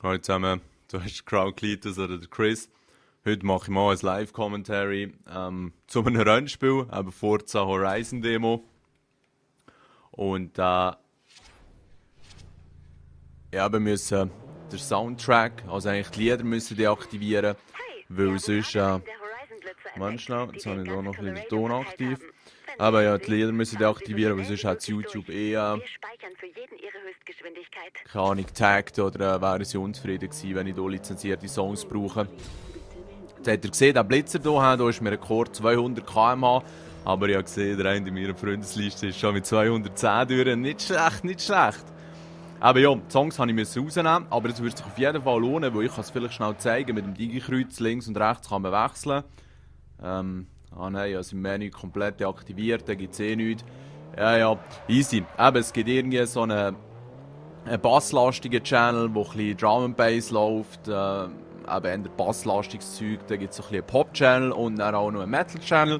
Hallo zusammen, du hast Crown Cletus oder der Chris. Heute mache ich mal ein Live-Commentary zu einem Rennspiel, eben Forza Horizon Demo. Und ja, wir müssen den Soundtrack, also eigentlich die Lieder müssen deaktivieren, weil sonst, Moment schnell, jetzt habe ich da noch ein bisschen den Ton aktiv. Aber ja, die Lieder müssen deaktivieren, weil sonst hat YouTube keine Ahnung, getaggt oder wäre sie unzufrieden gewesen, wenn ich hier lizenzierte Songs brauche. Jetzt habt ihr gesehen, der Blitzer hier, da ist mir Rekord 200 km/h. Aber ich habe gesehen, der eine in meiner Freundesliste ist schon mit 210 durch. Nicht schlecht, nicht schlecht. Aber ja, die Songs musste ich rausnehmen, aber es würde sich auf jeden Fall lohnen, weil ich es vielleicht schnell zeigen mit dem Digi-Kreuz links und rechts kann man wechseln. Nein, also im Menü komplett deaktiviert, da gibt es eh nichts. Ja, easy. Eben, es gibt irgendwie so einen basslastigen Channel, wo ein bisschen Drum and Bass läuft, eben eher basslastiges Zeug. Da gibt es so ein bisschen einen Pop-Channel und dann auch noch einen Metal-Channel.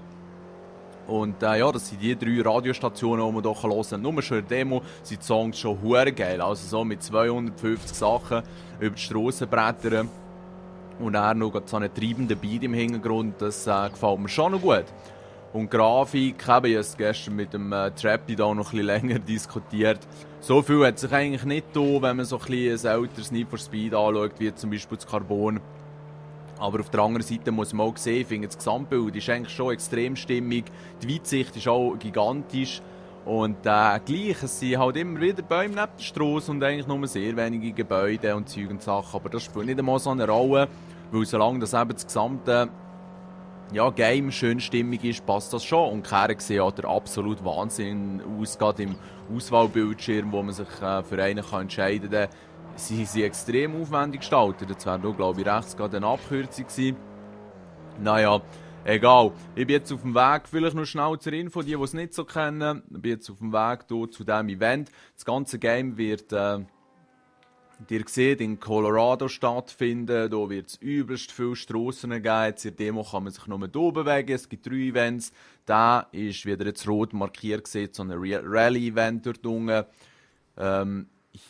Und ja, das sind die 3 Radiostationen, die man hier hören kann. Nur schon in der Demo sind die Songs schon hure geil. Also so mit 250 Sachen über die Strasse brettern. Und dann noch so einen treibenden Beat im Hintergrund, das gefällt mir schon noch gut. Und die Grafik, eben, ich habe es gestern mit dem Trappy da noch ein bisschen länger diskutiert. So viel hat sich eigentlich nicht getan, wenn man so ein bisschen ein älteres Need for Speed anschaut, wie zum Beispiel das Carbon. Aber auf der anderen Seite muss man auch sehen, ich finde das Gesamtbild ist eigentlich schon extrem stimmig. Die Weitsicht ist auch gigantisch. Und gleich, es sind halt immer wieder Bäume neben der Strasse und eigentlich nur sehr wenige Gebäude und Zeug und Sachen. Aber das spielt nicht einmal so eine Rolle, weil solange das eben das gesamte Game schön stimmig ist, passt das schon. Und Kehre sieht ja der absolute Wahnsinn aus, gerade im Auswahlbildschirm, wo man sich für einen entscheiden kann. Sie sind extrem aufwendig gestaltet. Jetzt wäre hier, glaube ich, rechts gerade eine Abkürzung gewesen. Naja, egal. Ich bin jetzt auf dem Weg, vielleicht noch schnell zur Info, die es nicht so kennen. Ich bin jetzt auf dem Weg hier zu diesem Event. Das ganze Game wird, ihr seht, in Colorado stattfinden. Hier wird es übelst viele Strassen geben. Jetzt in der Demo kann man sich nur hier bewegen. Es gibt 3 Events. Da ist, wie ihr jetzt rot markiert seht, so ein Rallye-Event dort unten.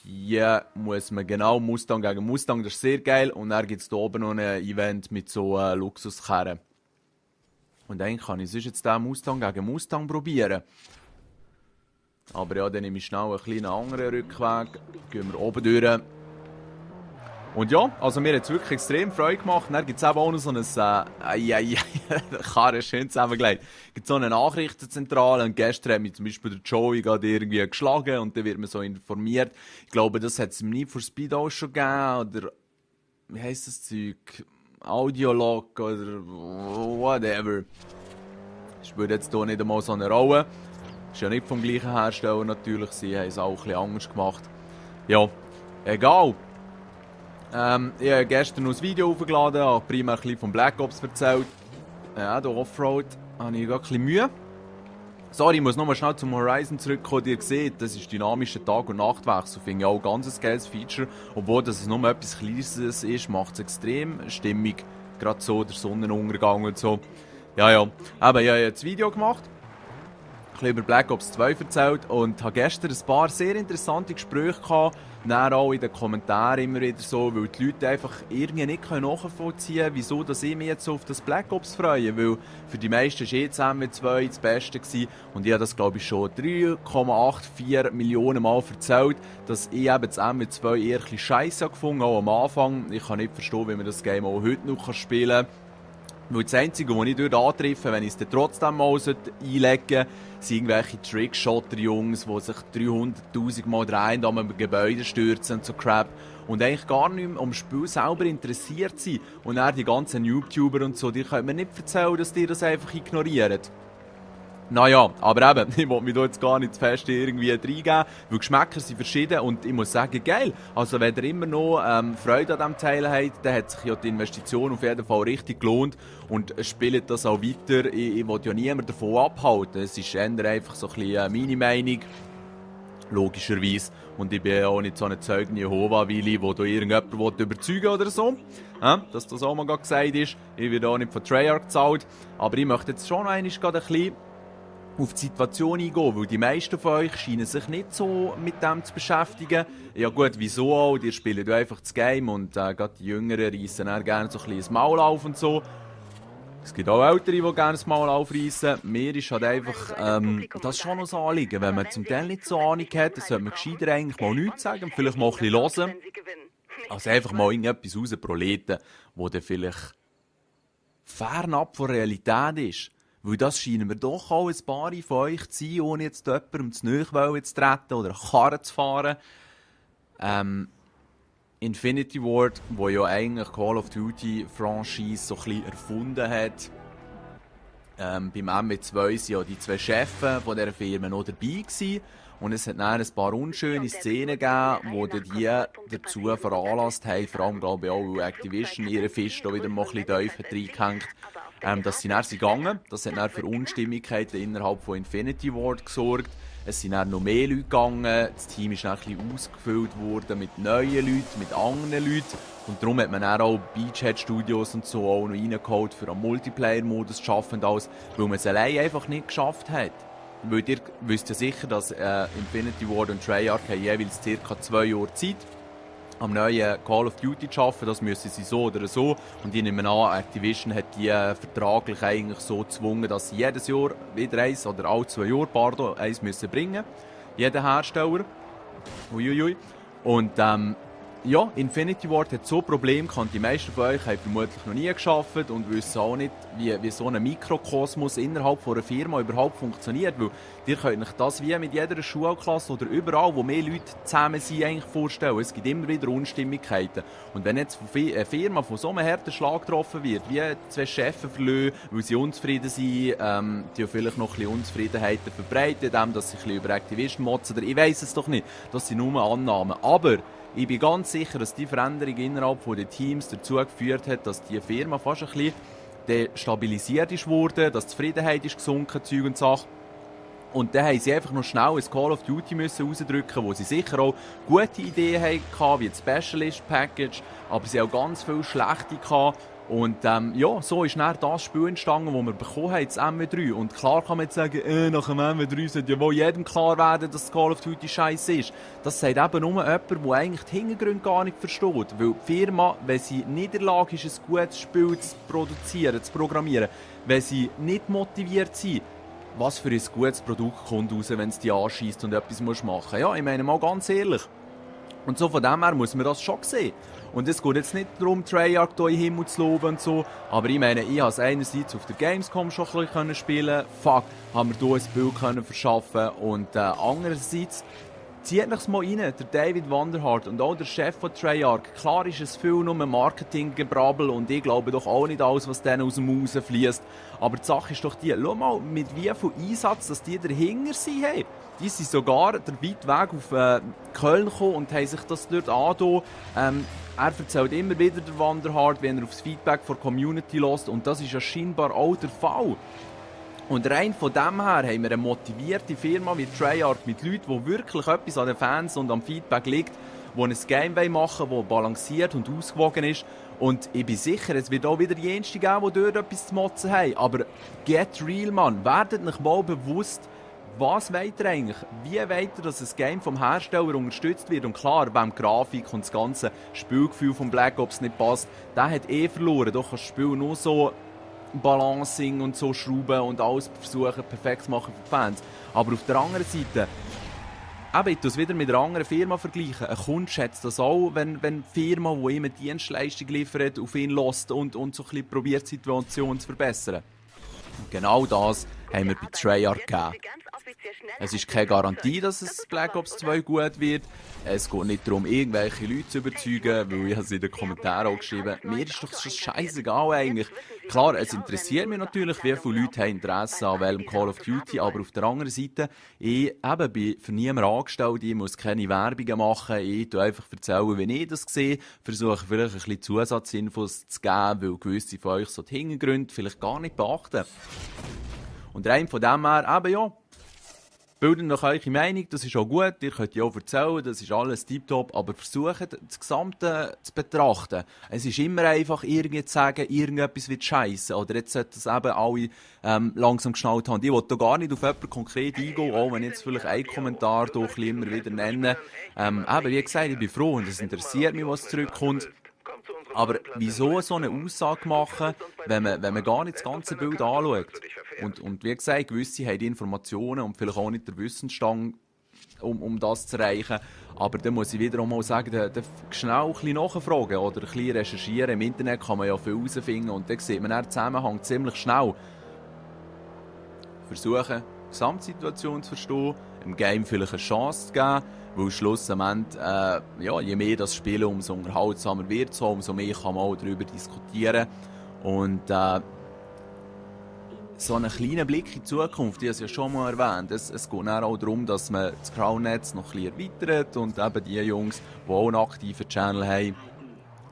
Hier muss man genau Mustang gegen Mustang, das ist sehr geil. Und dann gibt es hier oben noch ein Event mit so Luxuskarren. Und eigentlich kann ich sonst jetzt den Mustang gegen Mustang probieren. Aber ja, dann nehme ich schnell einen kleinen anderen Rückweg. Gehen wir oben durch. Und ja, also mir hat es wirklich extrem Freude gemacht. Dann gibt es eben auch noch so ein Karre schön zusammengelegt. Es gibt so eine Nachrichtenzentrale und gestern hat mich zum Beispiel der Joey gerade irgendwie geschlagen und dann wird man so informiert. Ich glaube, das hat es im Need for Speed auch schon gegeben oder wie heisst das Zeug? Audiolog oder whatever. Spielt jetzt hier nicht einmal so eine Rolle. Ist ja nicht vom gleichen Hersteller natürlich, sie haben es auch ein bisschen anders gemacht. Ja, egal. Ich habe gestern noch ein Video aufgeladen, habe primär ein bisschen von Black Ops erzählt. Ja, der Offroad habe ich gerade ein bisschen Mühe. Sorry, ich muss nochmal schnell zum Horizon zurückkommen. Ihr seht, das ist dynamischer Tag- und Nachtwechsel. Finde ich auch ein ganz geiles Feature. Obwohl das nur etwas Kleines ist, macht es extrem stimmig. Gerade so der Sonnenuntergang und so. Ja. Aber ich habe jetzt ein Video gemacht. Ich habe über Black Ops 2 erzählt und habe gestern ein paar sehr interessante Gespräche gehabt. Dann auch in den Kommentaren immer wieder so, weil die Leute einfach irgendwie nicht nachvollziehen können, wieso dass ich mich jetzt so auf das Black Ops freue. Weil für die meisten war das MW2 das Beste gewesen. Und ich habe das, glaube ich, schon 3,84 Millionen Mal erzählt, dass ich eben das MW2 eher ein bisschen scheisse gefunden habe, auch am Anfang. Ich kann nicht verstehen, wie man das Game auch heute noch spielen kann. Weil das Einzige, was ich dort antreffe, wenn ich es dann trotzdem mal einlegen sollte, sind irgendwelche Trickshotter-Jungs, die sich 300'000 Mal drehen, an einem Gebäude stürzen und so Crap. Und eigentlich gar nicht mehr am Spiel selber interessiert sind. Und dann die ganzen YouTuber und so, die können mir nicht erzählen, dass die das einfach ignorieren. Naja, aber eben, ich will mich da jetzt gar nicht zu fest irgendwie reingeben, weil Geschmäcker sind verschieden und ich muss sagen, geil. Also wenn ihr immer noch Freude an diesem Teil habt, dann hat sich ja die Investition auf jeden Fall richtig gelohnt und spielt das auch weiter. Ich will ja niemanden davon abhalten, es ist eher einfach so ein bisschen meine Meinung, logischerweise. Und ich bin ja auch nicht so ein Zeugen Jehova-Willi, wo da irgendjemand überzeugen will oder so. Dass das auch mal gesagt ist. Ich werde auch nicht von Treyarch gezahlt. Aber ich möchte jetzt schon einmal ein bisschen auf die Situation eingehen, weil die meisten von euch scheinen sich nicht so mit dem zu beschäftigen. Ja gut, wieso auch? Ihr spielt ja einfach das Game und gerade die Jüngeren reissen dann gerne so ein bisschen das Maul auf und so. Es gibt auch Ältere, die gerne das Maul aufreissen. Mir ist halt einfach das ist schon noch ein Anliegen. Wenn man zum Teil nicht so Ahnung hat, dann sollte man gescheiter eigentlich mal nichts sagen, vielleicht mal ein bisschen hören. Also einfach mal irgendetwas rausproleten, wo dann vielleicht fernab von der Realität ist. Weil das scheinen mir doch auch ein paar von euch zu sein, ohne jetzt jemandem zu nahe zu treten oder eine Karre zu fahren. Infinity Ward, wo ja eigentlich Call of Duty Franchise so ein bisschen erfunden hat. Beim MW2 waren ja die 2 Chefs von dieser Firma noch dabei gewesen. Und es hat dann ein paar unschöne Szenen gegeben, die dazu veranlasst haben, vor allem glaube ich auch Activision ihre Fisch da wieder mal ein bisschen tiefer reingehängt, dass sie dann gegangen. Das hat dann für Unstimmigkeiten innerhalb von Infinity Ward gesorgt. Es sind dann noch mehr Leute gegangen, das Team ist dann ein bisschen ausgefüllt worden mit neuen Leuten, mit anderen Leuten. Und darum hat man dann auch Beachhead Studios und so auch noch reingeholt, für einen Multiplayer-Modus zu schaffen, weil man es allein einfach nicht geschafft hat. Weil ihr wisst ja sicher, dass Infinity Ward und Treyarch haben jeweils ca. 2 Jahre Zeit, am neuen Call of Duty zu arbeiten. Das müssen sie so oder so. Und ich nehme an, Activision hat die vertraglich eigentlich so gezwungen, dass sie jedes Jahr wieder eins oder alle 2 Jahre, eins müssen bringen. Jeder Hersteller. Uiuiui. Und ja, Infinity Ward hat so Probleme gehabt. Die meisten von euch haben vermutlich noch nie geschafft und wissen auch nicht, wie so ein Mikrokosmos innerhalb von einer Firma überhaupt funktioniert. Weil ihr könnt euch das wie mit jeder Schulklasse oder überall, wo mehr Leute zusammen sind, eigentlich vorstellen. Es gibt immer wieder Unstimmigkeiten. Und wenn jetzt eine Firma von so einem harten Schlag getroffen wird, wie 2 Chefs verlieren, weil sie unzufrieden sind, die vielleicht noch ein bisschen Unzufriedenheiten verbreiten, dass sie ein bisschen über Activision motzen, oder ich weiss es doch nicht. Das sind nur Annahmen. Aber ich bin ganz sicher, dass die Veränderung innerhalb der Teams dazu geführt hat, dass die Firma fast ein bisschen destabilisiert ist worden, dass die Zufriedenheit ist gesunken, Zeug und Sachen. Und dann haben sie einfach noch schnell ein Call of Duty rausdrücken, wo sie sicher auch gute Ideen hatten, wie das Specialist Package, aber sie haben auch ganz viele schlechte gehabt. Und ja, so ist dann das Spiel entstanden, das wir bekommen haben, das MW3. Und klar kann man jetzt sagen, nach dem MW3 sollte ja wohl jedem klar werden, dass Call of Duty scheiße ist. Das sagt eben nur jemand, der eigentlich die Hintergründe gar nicht versteht. Weil die Firma, wenn sie nicht in der Lage ist, ein gutes Spiel zu produzieren, zu programmieren, wenn sie nicht motiviert sind, was für ein gutes Produkt kommt raus, wenn es die anschießt und etwas machen muss. Ja, ich meine mal ganz ehrlich. Und so von dem her muss man das schon sehen. Und es geht jetzt nicht darum, Treyarch hier in den Himmel zu loben und so, aber ich meine, ich konnte es einerseits auf der Gamescom schon ein bisschen spielen, haben wir hier ein Bild können verschaffen und andererseits zieht euch mal rein, der David Vanderhart und auch der Chef von Treyarch. Klar ist es viel nur Marketinggebrabbel und ich glaube doch auch nicht alles, was denen aus dem Haus fließt. Aber die Sache ist doch die, schau mal, mit wie viel Einsatz dass die dahinter sind. Hey. Die sind sogar der weit Weg auf Köln gekommen und haben sich das dort angetan. Er erzählt immer wieder, der Vanderhart, wenn er auf das Feedback der Community hört und das ist ja scheinbar auch der Fall. Und rein von dem her haben wir eine motivierte Firma wie Treyarch mit Leuten, die wirklich etwas an den Fans und am Feedback liegt, die ein Game machen wollen, das balanciert und ausgewogen ist. Und ich bin sicher, es wird auch wieder jenste geben, die dort etwas zu motzen haben. Aber get real, Mann. Werdet euch mal bewusst, was wollt ihr eigentlich? Wie wollt ihr, dass ein Game vom Hersteller unterstützt wird? Und klar, wenn die Grafik und das ganze Spielgefühl von Black Ops nicht passt, der hat verloren. Doch das Spiel nur so Balancing und so schrauben und alles versuchen perfekt zu machen für die Fans. Aber auf der anderen Seite, ich tue es wieder mit einer anderen Firma vergleichen. Ein Kunde schätzt das auch, wenn die Firma, die ihm eine Dienstleistung liefert, auf ihn lässt und so ein bisschen probiert, die Situation zu verbessern. Und genau das haben wir bei Treyarch gegeben. Es ist keine Garantie, dass es Black Ops 2 gut wird. Es geht nicht darum, irgendwelche Leute zu überzeugen, weil ich es in den Kommentaren auch geschrieben habe. Mir ist doch das scheißegal eigentlich. Klar, es interessiert mich natürlich, wie viele Leute haben Interesse an welchem Call of Duty, aber auf der anderen Seite, ich bin für niemanden angestellt, ich muss keine Werbungen machen, ich tue einfach erzählen, wie ich das sehe, versuche vielleicht ein bisschen Zusatzinfos zu geben, weil gewisse von euch so die Hintergründe vielleicht gar nicht beachten. Und rein von dem her, ja, Bildet noch eure Meinung, das ist auch gut, ihr könnt ja auch erzählen, das ist alles tiptop, aber versucht das Gesamte zu betrachten. Es ist immer einfach, irgendwie zu sagen, irgendetwas wird scheiße oder jetzt sollten das eben alle langsam geschnallt haben. Ich will da gar nicht auf jemanden konkret eingehen, auch wenn ich jetzt vielleicht einen Kommentar doch immer wieder nenne. Eben, wie gesagt, ich bin froh und es interessiert mich, was zurückkommt. Aber wieso so eine Aussage machen, wenn man gar nicht das ganze Bild anschaut? Und wie gesagt, gewisse haben die Informationen und vielleicht auch nicht der Wissensstand, um das zu erreichen. Aber dann muss ich wieder mal sagen, da schnell ein bisschen nachfragen oder ein bisschen recherchieren. Im Internet kann man ja viel herausfinden und dann sieht man den Zusammenhang ziemlich schnell. Versuchen, die Gesamtsituation zu verstehen, im Game vielleicht eine Chance zu geben, weil schlussendlich, je mehr das Spielen, umso unterhaltsamer wird es, umso mehr kann man auch darüber diskutieren. Und so einen kleinen Blick in die Zukunft, ich habe es ja schon mal erwähnt, es geht dann auch darum, dass man das Crown-Netz noch ein bisschen erweitert und eben die Jungs, die auch einen aktiven Channel haben,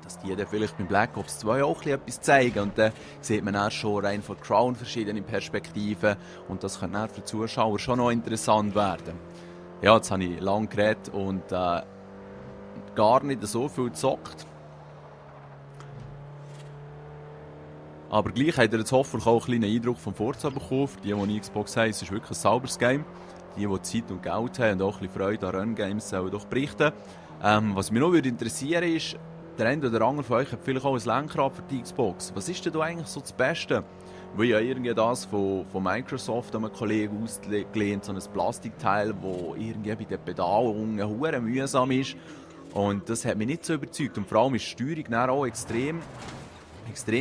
dass die dann vielleicht mit Black Ops 2 auch etwas zeigen. Und dann sieht man dann schon rein von Crown verschiedene Perspektiven und das könnte dann für die Zuschauer schon noch interessant werden. Ja, jetzt habe ich lange geredet und gar nicht so viel gezockt. Aber gleich habt ihr jetzt hoffentlich auch einen kleinen Eindruck vom Forza bekommen. Die eine Xbox haben, es ist wirklich ein sauberes Game. Die Zeit und Geld haben und auch ein bisschen Freude an Run-Games sollen doch berichten. Was mich noch interessieren würde, ist, der eine oder andere von euch hat vielleicht auch ein Lenkrad für die Xbox. Was ist denn da eigentlich so das Beste? Weil ja irgendwie das von Microsoft an einen Kollegen ausgelehnt, so ein Plastikteil, das irgendwie bei den Pedalen unten mühsam ist. Und das hat mich nicht so überzeugt. Und vor allem ist die Steuerung dann auch extrem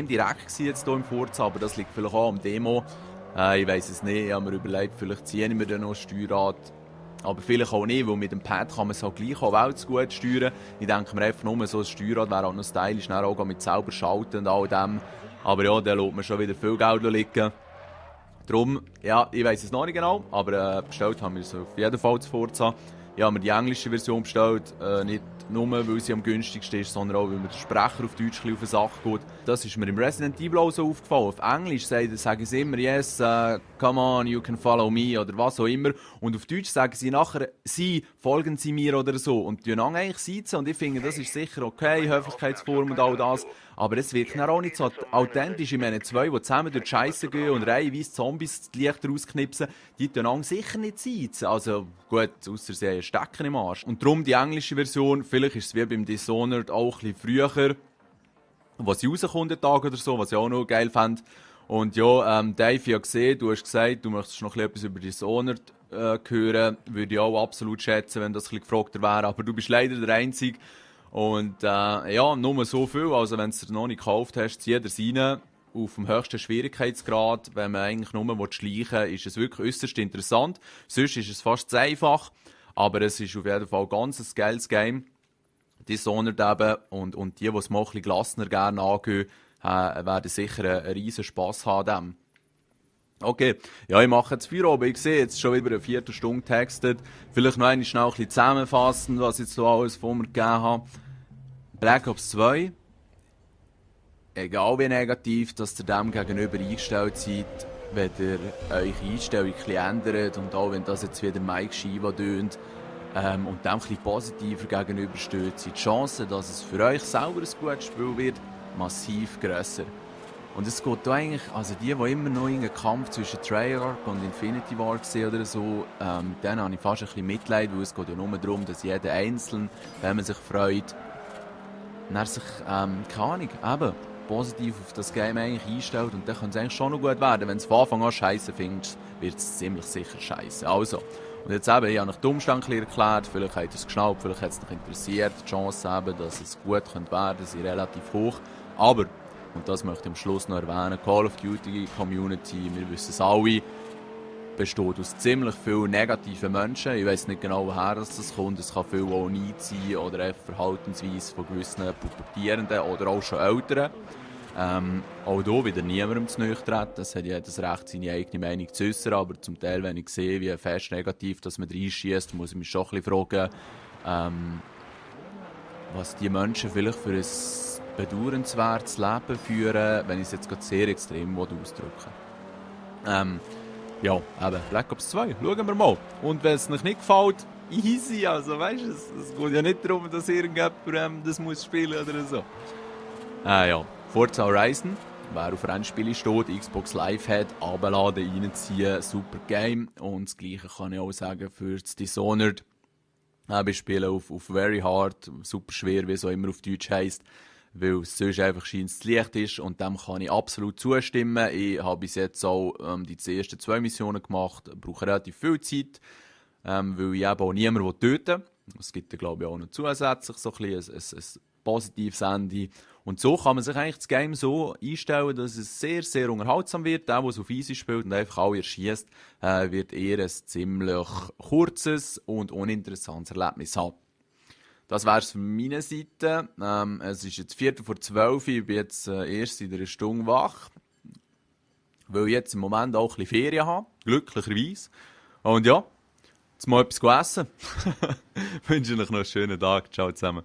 direkt jetzt hier im Forza, aber das liegt vielleicht auch am Demo. Ich weiss es nicht, ich habe mir überlegt, vielleicht ziehe ich mir dann noch ein Steuerrad. Aber vielleicht auch nicht, weil mit dem Pad kann man es halt gleich auch gut steuern. Ich denke mir einfach nur, so ein Steuerrad wäre auch noch stylisch, auch mit selber schalten und all dem. Aber ja, da lässt man schon wieder viel Geld liegen. Darum, ja, ich weiss es noch nicht genau, aber bestellt haben wir es auf jeden Fall zu Forza. Ich habe mir die englische Version bestellt, nicht nur, weil sie am günstigsten ist, sondern auch, weil mir der Sprecher auf Deutsch auf den Sack geht. Das ist mir im Resident Evil auch so aufgefallen. Auf Englisch sagen sie immer «Yes, come on, you can follow me» oder was auch immer. Und auf Deutsch sagen sie nachher «Sie, folgen Sie mir» oder so. Und die dann eigentlich sitzen und ich finde, das ist sicher okay, Höflichkeitsform und all das. Aber es wirkt dann auch nicht so authentisch. Ich meine, zwei, die zusammen durch die Scheisse gehen und reihenweise Zombies die Lichter rausknipsen, die dann sicher nicht sitzen. Also gut, ausser sie haben einen Stecker im Arsch. Und darum die englische Version, vielleicht ist es wie beim Dishonored auch ein bisschen früher, was sie rauskommt, den Tag oder so, was ich auch noch geil fand. Und ja, Dave, ich habe gesehen, du hast gesagt, du möchtest noch etwas über Dishonored hören. Würde ich auch absolut schätzen, wenn das ein bisschen gefragter wäre. Aber du bist leider der Einzige. Und ja, nur so viel. Also wenn du es noch nicht gekauft hast, zieh dir rein. Auf dem höchsten Schwierigkeitsgrad. Wenn man eigentlich nur schleichen will, ist es wirklich äußerst interessant. Sonst ist es fast zu einfach. Aber es ist auf jeden Fall ganz ein geiles Game. Dishonored eben. Und die es mal ein bisschen gelassener gerne angehen, werden sicher einen riesen Spass haben an dem. Okay, ja, ich mache jetzt Feierabend. Ich sehe jetzt schon wieder eine Viertelstunde getextet. Vielleicht noch einmal schnell ein bisschen zusammenfassen, was ich jetzt so alles von mir gegeben habe. Black Ops 2. Egal wie negativ, dass ihr dem gegenüber eingestellt seid, wenn ihr eure Einstellung ein bisschen ändert und auch wenn das jetzt wieder Mike Shiva tönt und dem ein bisschen positiver gegenübersteht, sind die Chancen, dass es für euch selber ein gutes Spiel wird, massiv grösser. Und es geht da eigentlich, also die immer noch einen Kampf zwischen Treyarch und Infinity Ward gesehen oder so, dann habe ich fast ein bisschen Mitleid, weil es geht ja nur darum, dass jeder einzeln, wenn man sich freut, dann sich, keine Ahnung, eben positiv auf das Game eigentlich einstellt und dann kann es eigentlich schon noch gut werden. Wenn es von Anfang an scheiße findest, wird es ziemlich sicher scheiße. Also, und jetzt eben, ich habe euch die Umstände erklärt, vielleicht habt ihr es geschnallt, vielleicht hat es euch interessiert, die Chance eben, dass es gut könnte werden, sind relativ hoch, aber und das möchte ich am Schluss noch erwähnen, Call of Duty Community, wir wissen es alle, besteht aus ziemlich vielen negativen Menschen. Ich weiss nicht genau, woher das kommt. Es kann viel auch Neid sein oder einfach Verhaltensweise von gewissen Pubertierenden oder auch schon Älteren. Auch hier wieder niemandem zu nahe treten. Es hat jedes Recht, seine eigene Meinung zu äußern, aber zum Teil, wenn ich sehe, wie fest negativ dass man reinschießt, muss ich mich schon ein bisschen fragen, was die Menschen vielleicht für ein bedauernswertes Leben führen, wenn ich es jetzt gerade sehr extrem ausdrücken will. Ja, eben, Black Ops 2, schauen wir mal. Und wenn es euch nicht gefällt, easy, also weißt du, es geht ja nicht darum, dass irgendjemand das muss spielen oder so. Ja, Forza Horizon, wer auf Rennspiele steht, Xbox Live hat, runterladen, reinziehen, super Game. Und das Gleiche kann ich auch sagen für das Dishonored. Wir spielen auf Very Hard, super schwer, wie es auch immer auf Deutsch heisst, weil es sonst einfach scheint zu leicht ist und dem kann ich absolut zustimmen. Ich habe bis jetzt auch die ersten 2 Missionen gemacht, brauche relativ viel Zeit, weil ich eben auch niemanden töten will. Es gibt ja, glaube ich, auch noch zusätzlich so ein positives Ende. Und so kann man sich eigentlich das Game so einstellen, dass es sehr, sehr unterhaltsam wird. Der es auf Easy spielt und einfach alle erschießt, wird eher ein ziemlich kurzes und uninteressantes Erlebnis haben. Das wäre es von meiner Seite. Es ist jetzt 11:45, ich bin jetzt erst in einer Stunde wach, weil ich jetzt im Moment auch ein bisschen Ferien habe, glücklicherweise. Und ja, jetzt mal etwas essen. Ich wünsche euch noch einen schönen Tag. Ciao zusammen.